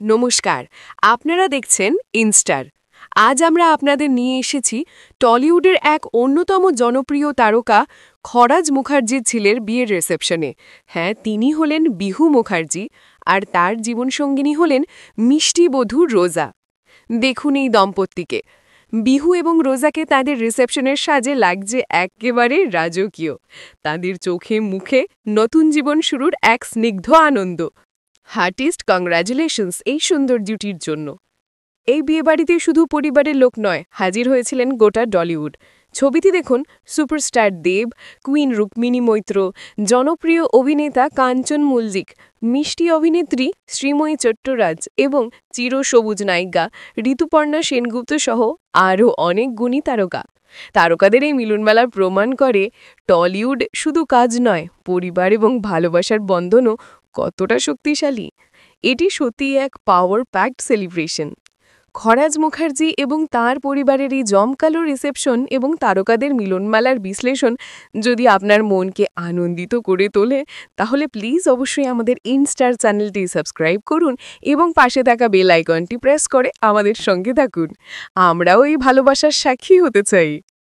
নমস্কার, আপনারা দেখছেন ইনস্টার। আজ আমরা আপনাদের নিয়ে এসেছি টলিউডের এক অন্যতম জনপ্রিয় তারকা খরাজ মুখার্জির ছেলের বিয়ের রিসেপশনে। হ্যাঁ, তিনি হলেন বিহু মুখার্জি, আর তার জীবনসঙ্গিনী হলেন মিষ্টি বধূ রোজা। দেখুন এই দম্পতিকে। বিহু এবং রোজাকে তাদের রিসেপশনের সাজে লাগছে একেবারে রাজকীয়। তাদের চোখে মুখে নতুন জীবন শুরুর এক স্নিগ্ধ আনন্দ। হার্টিস্ট কংগ্রাচুলেশনস এই সুন্দর জুটির জন্য। এই বিয়েবাড়িতে শুধু পরিবারের লোক নয়, হাজির হয়েছিলেন গোটা টলিউড। ছবিটি দেখুন সুপারস্টার দেব, কুইন রুক্মিণী মৈত্র, জনপ্রিয় অভিনেতা কাঞ্চন মুলজিক, মিষ্টি অভিনেত্রী শ্রীময়ী চট্টরাজ এবং চিরসবুজ নায়িকা ঋতুপর্ণা সেনগুপ্ত সহ আরও অনেক গুণী তারকা। তারকাদের এই মিলনমেলা প্রমাণ করে টলিউড শুধু কাজ নয়, পরিবার এবং ভালোবাসার বন্ধনও কতটা শক্তিশালী। এটি সত্যিই এক পাওয়ার প্যাকড সেলিব্রেশন। খরাজ মুখার্জি এবং তার পরিবারের এই জমকালো রিসেপশন এবং তারকাদের মিলনমেলার বিশ্লেষণ যদি আপনার মনকে আনন্দিত করে তোলে, তাহলে প্লিজ অবশ্যই আমাদের ইনস্টার চ্যানেলটি সাবস্ক্রাইব করুন এবং পাশে থাকা বেল আইকনটি প্রেস করে আমাদের সঙ্গে থাকুন। আমরাও এই ভালোবাসার সাক্ষী হতে চাই।